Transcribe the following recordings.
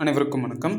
அனைவருக்கும் வணக்கம்.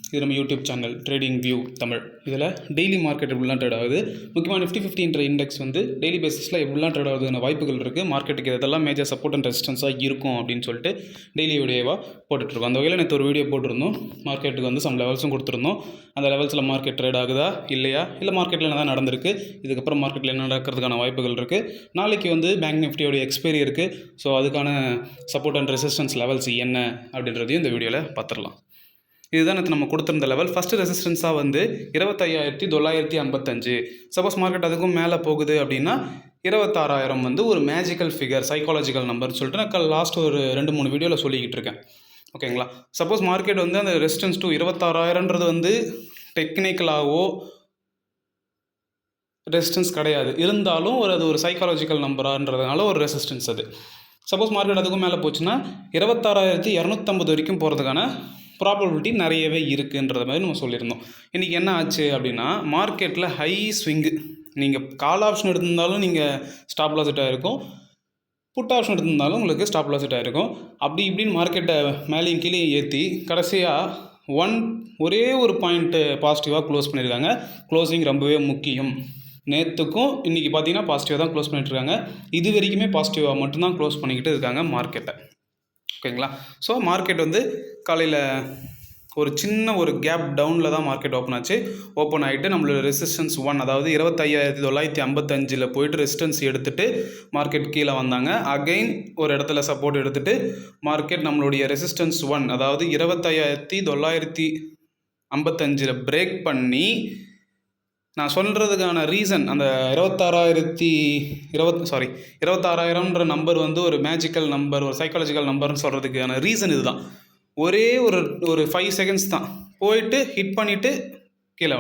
இது நம்ம YouTube channel trading view Tamil. இதில் டெய்லி மார்க்கெட் எப்படிலாம் ட்ரேட் ஆகுது, முக்கியமாக நிஃப்டி 50 இண்டெக்ஸ் வந்து டெய்லி பேசிஸில் எப்படிலாம் ட்ரேட் ஆகுதுன்னு வாய்ப்புகள் இருக்குது, மார்க்கெட்டுக்கு இதெல்லாம் மேஜர் சப்போர்ட் அண்ட் ரெசிஸ்டன்ஸாக இருக்கும் அப்படின்னு சொல்லிட்டு டெய்லி வீடியோவாக போட்டுட்ருக்கோம். அந்த வகையில் நேற்று ஒரு வீடியோ போட்டிருந்தோம். மார்க்கெட்டுக்கு வந்து சம் லெவல்ஸும் கொடுத்துருந்தோம். அந்த லெவல்ஸில் மார்க்கெட் ட்ரேட் ஆகுதா இல்லையா, இல்லை மார்க்கெட்டில் என்ன தான் நடந்திருக்கு, இதுக்கப்புறம் மார்க்கெட்டில் என்ன நடக்கிறதுக்கான வாய்ப்புகள் இருக்குது, நாளைக்கு வந்து பேங்க் நிஃப்டியோடைய எக்ஸ்பைரி இருக்குது. ஸோ அதுக்கான சப்போர்ட் அண்ட் ரெசிஸ்டன்ஸ் லெவல்ஸ் என்ன அப்படின்றதையும் இந்த வீடியோவில் பார்த்துடலாம். இதுதான் நம்ம கொடுத்துருந்த லெவல். ஃபஸ்ட்டு ரெசிஸ்டன்ஸாக வந்து 25,955. சப்போஸ் மார்க்கெட் அதுக்கும் மேலே போகுது அப்படின்னா 26,000 வந்து ஒரு மேஜிக்கல் ஃபிகர், சைக்காலஜிக்கல் நம்பர்னு சொல்லிட்டு நான் லாஸ்ட் ஒரு 2-3 வீடியோவில் சொல்லிக்கிட்டு இருக்கேன். ஓகேங்களா? சப்போஸ் மார்க்கெட் வந்து அந்த ரெசிஸ்டன்ஸ் டு 26,000ன்றது வந்து டெக்னிக்கலாகவோ ரெசிஸ்டன்ஸ் கிடையாது, இருந்தாலும் அது ஒரு சைக்காலஜிக்கல் நம்பரான்றதுனால ஒரு ரெசிஸ்டன்ஸ் அது. சப்போஸ் மார்க்கெட் அதுக்கும் மேலே போச்சுன்னா 26,250 வரைக்கும் போகிறதுக்கான ப்ராபபிலிட்டி நிறையவே இருக்குன்ற மாதிரி நம்ம சொல்லியிருந்தோம். இன்றைக்கி என்ன ஆச்சு அப்படின்னா, மார்க்கெட்டில் ஹை ஸ்விங்கு. நீங்கள் கால் ஆப்ஷன் எடுத்திருந்தாலும் நீங்கள் ஸ்டாப் லாஸ் ஹிட் ஆகிருக்கும், புட் ஆப்ஷன் எடுத்திருந்தாலும் உங்களுக்கு ஸ்டாப் லாஸ் ஹிட் ஆகிருக்கும். அப்படி இப்படின்னு மார்க்கெட்டை மேலேயும் கீழே ஏற்றி கடைசியாக ஒரே ஒரு பாயிண்ட்டு பாசிட்டிவாக க்ளோஸ் பண்ணியிருக்காங்க. க்ளோசிங் ரொம்பவே முக்கியம். நேற்றுக்கும் இன்றைக்கி பார்த்தீங்கன்னா பாசிட்டிவாக தான் க்ளோஸ் பண்ணிட்டுருக்காங்க. இது வரைக்குமே பாசிட்டிவாக மட்டும்தான் க்ளோஸ் பண்ணிக்கிட்டு இருக்காங்க மார்க்கெட்டை. ஓகேங்களா? ஸோ மார்க்கெட் வந்து காலையில் ஒரு சின்ன ஒரு கேப் டவுனில் தான் மார்க்கெட் ஓப்பன் ஆச்சு. ஓப்பன் ஆகிட்டு நம்மளோட ரெசிஸ்டன்ஸ் 1, அதாவது 25,955 போயிட்டு ரெசிஸ்டன்ஸ் எடுத்துகிட்டு மார்க்கெட் கீழே வந்தாங்க. அகெயின் ஒரு இடத்துல சப்போர்ட் எடுத்துகிட்டு மார்க்கெட் நம்மளுடைய ரெசிஸ்டன்ஸ் 1, அதாவது 25,955 பிரேக் பண்ணி, நான் சொல்கிறதுக்கான ரீசன் அந்த 26,000ன்ற நம்பர் வந்து ஒரு மேஜிக்கல் நம்பர், ஒரு சைக்காலஜிக்கல் நம்பர்னு சொல்கிறதுக்கான ரீசன் இதுதான். ஒரே ஒரு 5 செகண்ட்ஸ் தான் போயிட்டு ஹிட் பண்ணிவிட்டு கீழே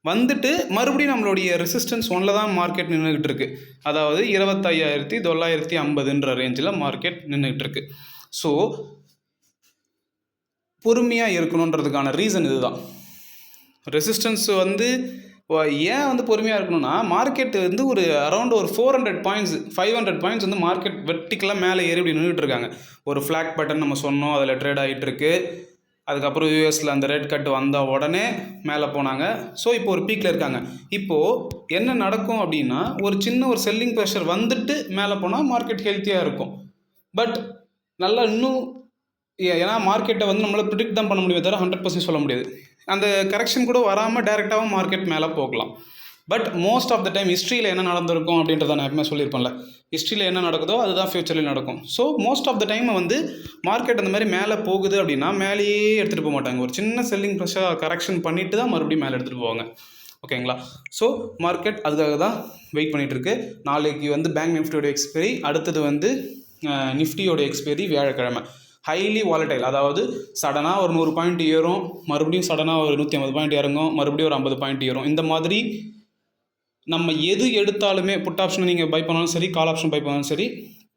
வந்துட்டு மறுபடியும் நம்மளுடைய ரெசிஸ்டன்ஸ் 1ல் தான் மார்க்கெட் நின்றுக்கிட்டு இருக்குது. அதாவது 25,950ன்ற ரேஞ்சில் மார்க்கெட் நின்றுக்கிட்டு இருக்குது. ஸோ பொறுமையாக இருக்கணுன்றதுக்கான ரீசன் இதுதான். ரெசிஸ்டன்ஸ் வந்து ஏன் வந்து பொறுமையாக இருக்கணும்னா, மார்க்கெட் வந்து ஒரு அரௌண்ட் ஒரு 400 பாயிண்ட்ஸ் 500 பாயிண்ட்ஸ் வந்து மார்க்கெட் வெர்டிக்கலாக மேலே ஏறி இப்படி நின்றுட்டு இருக்காங்க. ஒரு ஃப்ளாக் பட்டன் நம்ம சொன்னோம், அதில் ட்ரேட் ஆகிட்டு இருக்கு. அதுக்கப்புறம் யூஎஸில் அந்த ரெட் கட் வந்த உடனே மேலே போனாங்க. ஸோ இப்போ ஒரு பீக்கில் இருக்காங்க. இப்போது என்ன நடக்கும் அப்படின்னா, ஒரு சின்ன ஒரு செல்லிங் ப்ரெஷர் வந்துட்டு மேலே போனால் மார்க்கெட் ஹெல்த்தியாக இருக்கும். பட் நல்லா இன்னும், ஏன்னா மார்க்கெட்டை வந்து நம்மளால் ப்ரிடிக்ட் தான் பண்ண முடியும், தவிர 100% சொல்ல முடியாது. அந்த கரெக்ஷன் கூட வராமல் டேரெக்டாகவும் மார்க்கெட் மேலே போகலாம். But most of the time ஹிஸ்ட்ரியில் என்ன நடந்திருக்கும் அப்படின்றத நான் எப்பவுமே சொல்லியிருப்பேன்ல, ஹிஸ்ட்ரியில் என்ன நடக்குதோ அதுதான் ஃப்யூச்சரில் நடக்கும். So most of the time வந்து மார்க்கெட் அந்த மாதிரி மேலே போகுது அப்படின்னா மேலேயே எடுத்துகிட்டு போக மாட்டாங்க. ஒரு சின்ன செல்லிங் ப்ரெஷர் கரெக்ஷன் பண்ணிவிட்டு தான் மறுபடியும் மேலே எடுத்துகிட்டு போவாங்க. ஓகேங்களா? ஸோ மார்க்கெட் அதுக்காக தான் வெயிட் பண்ணிகிட்ருக்கு. நாளைக்கு வந்து பேங்க் நிஃப்டியோட எக்ஸ்பைரி, அடுத்தது வந்து நிஃப்டியோட எக்ஸ்பைரி வியாழக்கிழமை. ஹைலி வாலடைல், அதாவது சடனாக ஒரு 100 பாயிண்ட் ஏறும், மறுபடியும் சடனாக ஒரு 150 பாயிண்ட் இறங்கும், மறுபடியும் ஒரு 50 பாயிண்ட் ஏறும். இந்த மாதிரி நம்ம எது எடுத்தாலுமே, புட் ஆப்ஷன் நீங்கள் பை பண்ணாலும் சரி, கால் ஆப்ஷன் பை பண்ணாலும் சரி,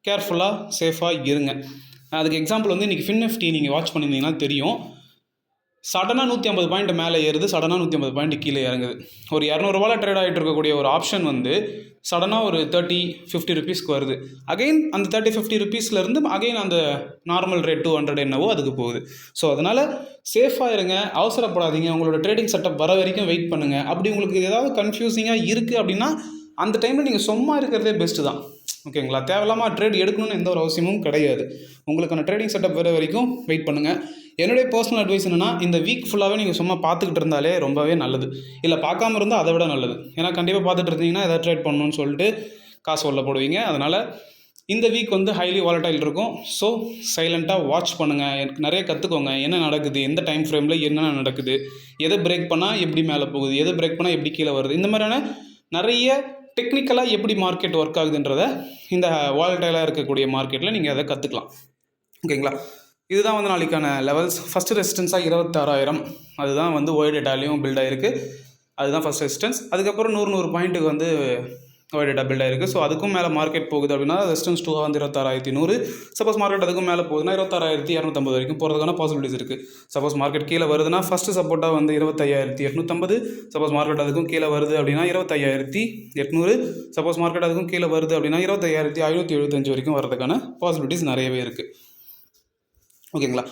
கேர்ஃபுல்லாக சேஃபாக இருங்க. அதுக்கு எக்ஸாம்பிள் வந்து இன்றைக்கி FinNifty நீங்கள் வாட்ச் பண்ணியிருந்தீங்கன்னா தெரியும். சடனாக 150 பாயிண்ட் மேலே ஏறுது, சடனாக 150 பாயிண்ட் கீழே இறங்குது. ஒரு 200 ட்ரேட் ஆகிட்டு இருக்கக்கூடிய ஒரு ஆப்ஷன் வந்து சடனாக ஒரு 30-50 ருபீஸ்க்கு வருது. அகைன் அந்த 30-50 ருபீஸ்லேருந்து அகைன் அந்த நார்மல் ரேட் 200 என்னவோ அதுக்கு போகுது. ஸோ அதனால் சேஃபாக இருங்க, அவசரப்படாதீங்க. உங்களோட ட்ரேடிங் செட்டப் வர வரைக்கும் வெயிட் பண்ணுங்கள். அப்படி உங்களுக்கு ஏதாவது கன்ஃபியூசிங்காக இருக்குது அப்படின்னா அந்த டைமில் நீங்கள் சும்மா இருக்கிறதே பெஸ்ட்டு தான். ஓகேங்களா? தேவையில்லாமல் ட்ரேட் எடுக்கணும்னு எந்த ஒரு அவசியமும் கிடையாது. உங்களுக்கான ட்ரேடிங் செட்டப் வர வரைக்கும் வெயிட் பண்ணுங்கள். என்னுடைய பர்சனல் அட்வைஸ் என்னென்னா, இந்த வீக் ஃபுல்லாகவே நீங்கள் சும்மா பார்த்துக்கிட்டு இருந்தாலே ரொம்பவே நல்லது. இல்லை பார்க்காம இருந்தால் அதை விட நல்லது. ஏன்னா கண்டிப்பாக பார்த்துட்டு இருந்தீங்கன்னா எதாவது ட்ரேட் பண்ணணும்னு சொல்லிட்டு காசு உள்ள போடுவீங்க. அதனால் இந்த வீக் வந்து ஹைலி வாலடைல் இருக்கும். ஸோ சைலண்ட்டாக வாட்ச் பண்ணுங்கள், நிறைய கற்றுக்கோங்க. என்ன நடக்குது, எந்த டைம் ஃப்ரேமில் என்னென்ன நடக்குது, எதை பிரேக் பண்ணால் எப்படி மேலே போகுது, எதை பிரேக் பண்ணால் எப்படி கீழே வருது, இந்த மாதிரியான நிறைய டெக்னிக்கலாக எப்படி மார்க்கெட் ஒர்க் ஆகுதுன்றதை இந்த வாலடைலாக இருக்கக்கூடிய மார்க்கெட்டில் நீங்கள் அதை கற்றுக்கலாம். ஓகேங்களா? இதுதான் வந்து நாளைக்கான லெவல்ஸ். ஃபஸ்ட்டு ரெசிஸ்டன்ஸாக 26,000, அதுதான் வந்து ஒய் டேட்டாலையும் பில்ட் ஆகிருக்கு. அதுதான் ஃபஸ்ட் ரெசிஸ்டன்ஸ். அதுக்கப்புறம் 100 பாயிண்ட்டுக்கு வந்து ஒய் டேட்டா பில்ட் ஆகிருக்கு. ஸோ அதுக்கும் மேலே மார்க்கெட் போகுது அப்படின்னா ரெசிஸ்டன்ஸ் 2 வந்து 26,100. சப்போஸ் மார்க்கெட் அதுக்கும் மேலே போகுதுன்னா 26,250 வரைக்கும் போகிறதுக்கான பாசிபிலிட்டிஸ் இருக்குது. சப்போஸ் மார்க்கெட் கீழே வருதுன்னா ஃபஸ்ட்டு சப்போர்ட்டாக வந்து 25,850. சப்போஸ் மார்க்கெட் அதுக்கும் கீழே வருது அப்படின்னா 25,800. சப்போஸ் மார்க்கெட் அதுக்கும் கீழே வருது அப்படின்னா 25,575 வரைக்கும் வரதுக்கான பாசிபிலிட்டிஸ் நிறையவே இருக்குது. ஓகேங்களா?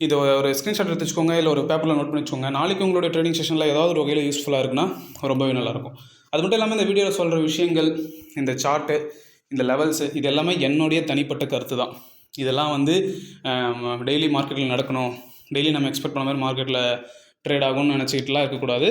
இது ஒரு ஸ்க்ரீன்ஷாட் எடுத்து வச்சுக்கோங்க, இல்லை ஒரு பேப்பரில் நோட் பண்ணி வச்சுக்கோங்க. நாளைக்கு உங்களுடைய ட்ரேடிங் செஷனில் ஏதாவது ஒரு வகையில் யூஸ்ஃபுல்லாக இருக்குன்னா ரொம்பவே நல்லாயிருக்கும். அது மட்டும் இல்லாமல் இந்த வீடியோவில் சொல்கிற விஷயங்கள், இந்த சார்ட்டு, இந்த லெவல்ஸு, இது எல்லாமே என்னுடைய தனிப்பட்ட கருத்து தான். இதெல்லாம் வந்து டெய்லி மார்க்கெட்டில் நடக்கணும், டெய்லி நம்ம எக்ஸ்பெக்ட் பண்ண மாதிரி மார்க்கெட்டில் ட்ரேட் ஆகும்னு நினச்சிக்கிட்டுலாம் இருக்கக்கூடாது.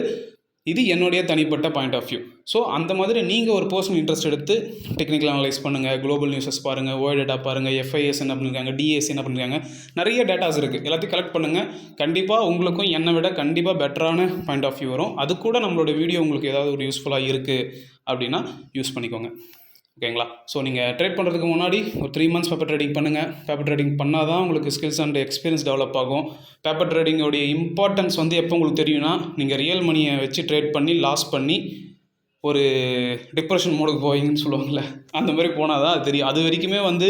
இது என்னுடைய தனிப்பட்ட பாயிண்ட் ஆஃப் வியூ. ஸோ அந்த மாதிரி நீங்கள் ஒரு பர்சனல் இன்ட்ரெஸ்ட் எடுத்து டெக்னிக்கல் அனலைஸ் பண்ணுங்கள், குளோபல் நியூஸஸ் பாருங்கள், ஓய் டேட்டா பாருங்கள், எஃப்ஐஎஸ் என்ன பண்ணியிருக்காங்க, டிஎஸ் என்ன பண்ணியிருக்காங்க, நிறைய டேட்டாஸ் இருக்குது. எல்லாத்தையும் கலெக்ட் பண்ணுங்கள். கண்டிப்பாக உங்களுக்கும் என்னை விட கண்டிப்பாக பெட்டரான பாயிண்ட் ஆஃப் வியூ வரும். அது கூட நம்மளோட வீடியோ உங்களுக்கு ஏதாவது ஒரு யூஸ்ஃபுல்லாக இருக்குது அப்படின்னா யூஸ் பண்ணிக்கோங்க. ஓகேங்களா? ஸோ நீங்கள் ட்ரேட் பண்ணுறதுக்கு முன்னாடி ஒரு 3 months பேப்பர் ட்ரேடிங் பண்ணுங்கள். பேப்பர் ட்ரேடிங் பண்ணால் தான் உங்களுக்கு ஸ்கில்ஸ் அண்ட் எக்ஸ்பீரியன்ஸ் டெவலப் ஆகும். பேப்பர் ட்ரேடிங்கோடைய இம்பார்ட்டன்ஸ் வந்து எப்போ உங்களுக்கு தெரியும்னா, நீங்கள் ரியல் மணியை வச்சு ட்ரேட் பண்ணி லாஸ் பண்ணி ஒரு டிப்ரெஷன் மோடுக்கு போவீங்கன்னு சொல்லுவாங்கள்ல, அந்த மாதிரி போனால் தான் அது தெரியும். அது வரைக்குமே வந்து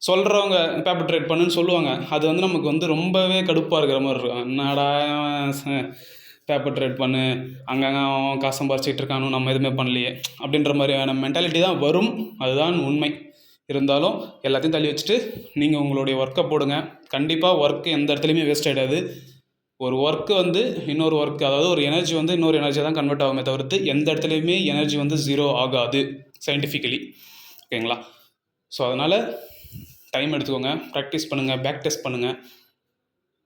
சொல்கிறவங்க பேப்பர் ட்ரேட் பண்ணுன்னு சொல்லுவாங்க. அது வந்து நமக்கு வந்து ரொம்பவே கடுப்பாக இருக்கிற மாதிரி இருக்கும். என்னடா பேப்பர் ட்ரேட் பண்ணு, அங்கங்கே அவன் காசு சம்பாரிச்சிட்டு இருக்கானு, நம்ம எதுவுமே பண்ணலையே அப்படின்ற மாதிரியான மென்டாலிட்டி தான் வரும். அதுதான் உண்மை. இருந்தாலும் எல்லாத்தையும் தள்ளி வச்சுட்டு நீங்கள் உங்களுடைய ஒர்க்கை போடுங்க. கண்டிப்பாக ஒர்க்கு எந்த இடத்துலையுமே வேஸ்ட் ஆகிடாது. ஒரு ஒர்க்கு வந்து இன்னொரு ஒர்க்கு, அதாவது ஒரு எனர்ஜி வந்து இன்னொரு எனர்ஜி தான் கன்வெர்ட் ஆகுமே தவிர்த்து எந்த இடத்துலையுமே எனர்ஜி வந்து ஜீரோ ஆகாது சயின்டிஃபிக்கலி. ஓகேங்களா? ஸோ அதனால் டைம் எடுத்துக்கோங்க, ப்ராக்டிஸ் பண்ணுங்கள், பேக் டெஸ்ட் பண்ணுங்கள்,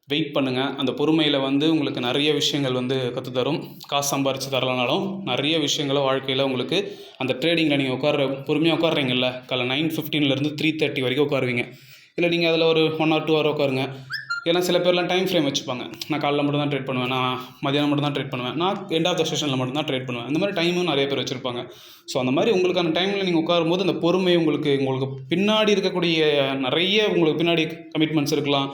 வெயிட் பண்ணுங்கள். அந்த பொறுமையில் வந்து உங்களுக்கு நிறைய விஷயங்கள் வந்து கற்றுத்தரும். காசு சம்பாரித்து தரலனாலும் நிறைய விஷயங்களை வாழ்க்கையில் உங்களுக்கு அந்த ட்ரேடிங்கில் நீங்கள் பொறுமையாக உட்காடுறீங்கல்ல, காலை 9:15 3:30 வரைக்கும் உட்காருவீங்க. இல்லை நீங்கள் அதில் ஒரு 1 or 2 hour உட்காருங்க. ஏன்னா சில பேர்லாம் டைம் ஃப்ரேம் வச்சுப்பாங்க. நான் காலைல மட்டும் தான் ட்ரேட் பண்ணுவேன், நான் மதியானம் மட்டும் தான் ட்ரேட் பண்ணுவேன், நான் எண்ட் ஆஃப் த செஷனில் மட்டும் தான் ட்ரேட் பண்ணுவேன். இந்த மாதிரி டைமும் நிறைய பேர் வச்சுருப்பாங்க. ஸோ அந்த மாதிரி உங்களுக்கான டைமில் நீங்கள் உட்காரும்போது அந்த பொறுமை உங்களுக்கு பின்னாடி இருக்கக்கூடிய நிறைய உங்களுக்கு பின்னாடி கமிட்மெண்ட்ஸ் இருக்கலாம்,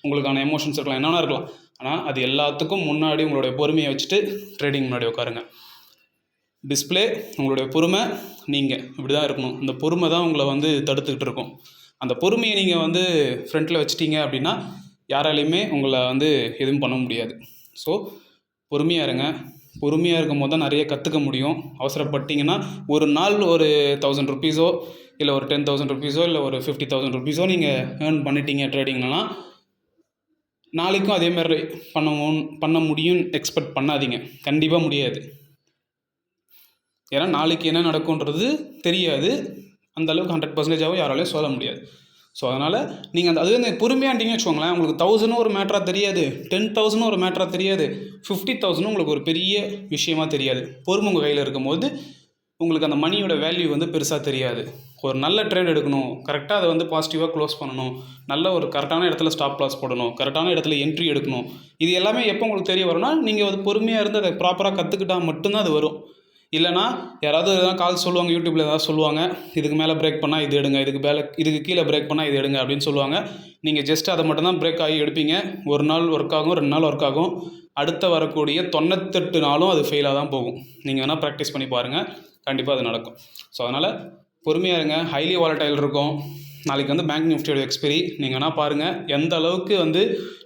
உங்களுக்கான எமோஷன்ஸ் இருக்கலாம், என்னென்ன இருக்கலாம். ஆனால் அது எல்லாத்துக்கும் முன்னாடி உங்களுடைய பொறுமையை வச்சுட்டு ட்ரேடிங் முன்னாடி உட்காருங்க. டிஸ்பிளே உங்களுடைய பொறுமை, நீங்கள் இப்படி தான் இருக்கணும். இந்த பொறுமை தான் உங்களை வந்து தடுத்துக்கிட்டு இருக்கும். அந்த பொறுமையை நீங்கள் வந்து ஃப்ரண்ட்டில் வச்சிட்டிங்க அப்படின்னா யாராலையுமே உங்களை வந்து எதுவும் பண்ண முடியாது. ஸோ பொறுமையாக இருங்க. பொறுமையாக இருக்கும் போது தான் நிறைய கற்றுக்க முடியும். அவசரப்பட்டிங்கன்னா ஒரு நாள் ஒரு 1000 rupees இல்லை ஒரு 10,000 rupees இல்லை ஒரு 50,000 rupees நீங்கள் ஏர்ன் பண்ணிட்டீங்க ட்ரேடிங்லாம், நாளைக்கும் அதே மாதிரி பண்ண முடியும்னு எக்ஸ்பெக்ட் பண்ணாதீங்க. கண்டிப்பாக முடியாது. ஏன்னா நாளைக்கு என்ன நடக்கும்ன்றது தெரியாது. அந்தளவுக்கு 100% யாராலையும் சொல்ல முடியாது. ஸோ அதனால் நீங்கள் அதுவே அந்த பொறுமையாண்டிங்கன்னு வச்சுக்கோங்களேன், உங்களுக்கு 1000 ஒரு மேட்டராக தெரியாது, 10,000 ஒரு மேட்டராக தெரியாது, 50,000 உங்களுக்கு ஒரு பெரிய விஷயமாக தெரியாது. பொறுமை உங்கள் கையில் இருக்கும்போது உங்களுக்கு அந்த மணியோட வேல்யூ வந்து பெருசாக தெரியாது. ஒரு நல்ல ட்ரேட் எடுக்கணும், கரெக்டாக அதை வந்து பாசிட்டிவாக க்ளோஸ் பண்ணணும், நல்ல ஒரு கரெக்டான இடத்துல ஸ்டாப் லாஸ் போடணும், கரெக்டான இடத்துல என்ட்ரி எடுக்கணும். இது எல்லாமே எப்போ உங்களுக்கு தெரிய வரும்னா, நீங்கள் அது பொறுமையாக இருந்து அதை ப்ராப்பராக கற்றுக்கிட்டால் மட்டும்தான் அது வரும். இல்லைனா யாராவது எதாவது கால் சொல்லுவாங்க, யூடியூப்பில் ஏதாவது சொல்லுவாங்க, இதுக்கு மேலே பிரேக் பண்ணால் இது எடுங்க, இதுக்கு கீழே பிரேக் பண்ணால் இது எடுங்க அப்படின்னு சொல்லுவாங்க. நீங்கள் ஜஸ்ட் அதை மட்டும்தான் பிரேக் ஆகி எடுப்பீங்க. ஒரு நாள் ஒர்க் ஆகும், 2 நாள் ஒர்க் ஆகும், அடுத்த வரக்கூடிய 98 நாளும் அது ஃபெயிலாக தான் போகும். நீங்கள் வேணால் ப்ராக்டிஸ் பண்ணி பாருங்கள், கண்டிப்பாக அது நடக்கும். ஸோ அதனால் பொறுமையாக இருங்க. ஹைலி வாலடைல் இருக்கும். நாளைக்கு வந்து பேங்க் நிஃப்டியோட எக்ஸ்பெரி நீங்கள் வேணால் பாருங்கள். எந்த அளவுக்கு வந்து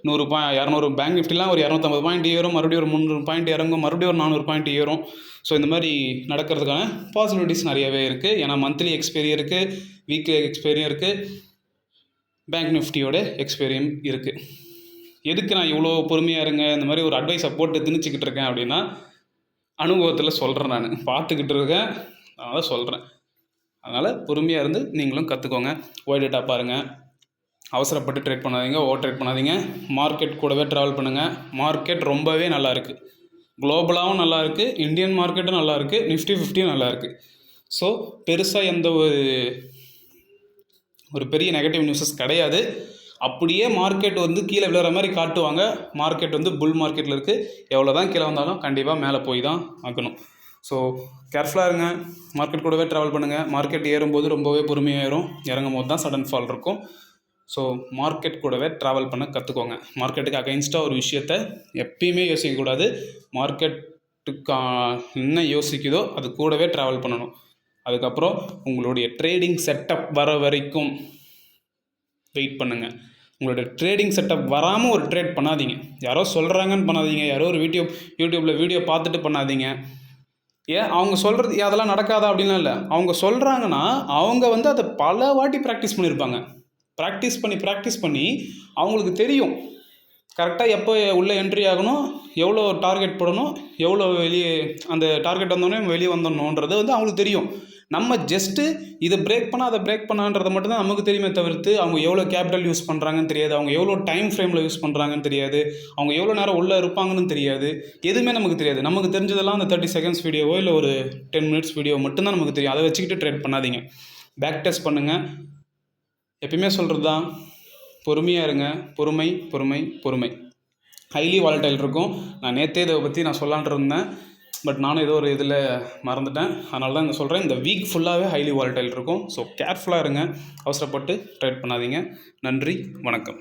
200 பேங்க் நிஃப்டிலாம் ஒரு 250 பாயிண்ட் ஏறும், மறுபடியும் ஒரு 300 பாயிண்ட் இறங்கும், மறுபடியும் ஒரு 400 பாயிண்ட் ஏறும். ஸோ இந்த மாதிரி நடக்கிறதுக்கான பாசிபிலிட்டிஸ் நிறையவே இருக்குது. ஏன்னா மந்த்லி எக்ஸ்பெரி இருக்குது, வீக்லி எக்ஸ்பெரியும் இருக்குது, பேங்க் நிஃப்டியோட எக்ஸ்பெரியும் இருக்குது. எதுக்கு நான் இவ்வளோ பொறுமையாக இருங்க இந்த மாதிரி ஒரு அட்வைஸை போட்டு திணிச்சிக்கிட்டு இருக்கேன் அப்படின்னா, அனுபவத்தில் சொல்கிறேன். நான் பார்த்துக்கிட்டு இருக்கேன், அதனால் சொல்கிறேன். அதனால் பொறுமையாக இருந்து நீங்களும் கற்றுக்கோங்க. ஒய் டேட்டா பாருங்கள், அவசரப்பட்டு ட்ரேட் பண்ணாதீங்க, ஓவர் ட்ரேட் பண்ணாதீங்க. மார்க்கெட் கூடவே ட்ராவல் பண்ணுங்கள். மார்க்கெட் ரொம்பவே நல்லா இருக்குது, குளோபலாகவும் நல்லா இருக்குது, இந்தியன் மார்க்கெட்டும் நல்லா இருக்குது, நிஃப்டி 50 நல்லா இருக்குது. ஸோ பெருசாக எந்த ஒரு பெரிய நெகட்டிவ் நியூஸஸ் கிடையாது. அப்படியே மார்க்கெட் வந்து கீழே விழுற மாதிரி காட்டுவாங்க. மார்க்கெட் வந்து புல் மார்க்கெட்டில் இருக்குது. எவ்வளோ தான் கீழே வந்தாலும் கண்டிப்பாக மேலே போய் தான் ஆகணும். ஸோ கேர்ஃபுல்லாக இருங்க. மார்க்கெட் கூடவே ட்ராவல் பண்ணுங்கள். மார்க்கெட் ஏறும்போது ரொம்பவே பொறுமையாக ஏறும், இறங்கும் போது தான் சடன் ஃபால் இருக்கும். ஸோ மார்க்கெட் கூடவே ட்ராவல் பண்ண கற்றுக்கோங்க. மார்க்கெட்டுக்கு அகைன்ஸ்டாக ஒரு விஷயத்தை எப்பயுமே யோசிக்கக்கூடாது. மார்க்கெட்டுக்கு என்ன யோசிக்குதோ அது கூடவே ட்ராவல் பண்ணணும். அதுக்கப்புறம் உங்களுடைய ட்ரேடிங் செட்டப் வர வரைக்கும் வெயிட் பண்ணுங்கள். உங்களோட ட்ரேடிங் செட்டப் வராமல் ஒரு ட்ரேட் பண்ணாதீங்க. யாரோ சொல்கிறாங்கன்னு பண்ணாதீங்க, யாரோ ஒரு யூடியூப்பில் வீடியோ பார்த்துட்டு பண்ணாதீங்க. ஏன் அவங்க சொல்கிறது அதெல்லாம் நடக்காதா அப்படின்லாம் இல்லை. அவங்க சொல்கிறாங்கன்னா அவங்க வந்து அதை பல வாட்டி ப்ராக்டிஸ் பண்ணியிருப்பாங்க. ப்ராக்டிஸ் பண்ணி அவங்களுக்கு தெரியும் கரெக்டாக எப்போ உள்ளே என்ட்ரி ஆகணும், எவ்வளோ டார்கெட் போடணும், எவ்வளோ வெளியே அந்த டார்கெட் வந்தோடனே வெளியே வந்துடணுன்றது வந்து அவங்களுக்கு தெரியும். நம்ம ஜஸ்ட்டு இதை பிரேக் பண்ணால் அதை பிரேக் பண்ணான்றது மட்டும்தான் நமக்கு தெரியுமே தவிர்த்து அவங்க எவ்வளோ கேபிட்டல் யூஸ் பண்ணுறாங்கன்னு தெரியாது, அவங்க எவ்வளோ டைம் ஃப்ரேமில் யூஸ் பண்ணுறாங்கன்னு தெரியாது, அவங்க எவ்வளோ நேரம் உள்ளே இருப்பாங்கன்னு தெரியாது, எதுவுமே நமக்கு தெரியாது. நமக்கு தெரிஞ்சதெல்லாம் அந்த 30 செகண்ட்ஸ் வீடியோவோ இல்லை ஒரு 10 மினிட்ஸ் வீடியோ மட்டும்தான் நமக்கு தெரியும். அதை வச்சுக்கிட்டு ட்ரேட் பண்ணாதீங்க. பேக் டெஸ்ட் பண்ணுங்கள். எப்பயுமே சொல்கிறது தான், பொறுமையாக இருங்க. பொறுமை பொறுமை பொறுமை. ஹைலி வாலடைல் இருக்கும். நான் நேற்றே இதை பற்றி நான் சொல்லான்ட்டு இருந்தேன், பட் நானும் ஏதோ ஒரு இதில் மறந்துட்டேன். அதனால தான் சொல்கிறேன். இந்த வீக் ஃபுல்லாகவே ஹைலி வாலடைல் இருக்கும். ஸோ கேர்ஃபுல்லாக இருங்க. அவசரப்பட்டு ட்ரேட் பண்ணாதீங்க. நன்றி, வணக்கம்.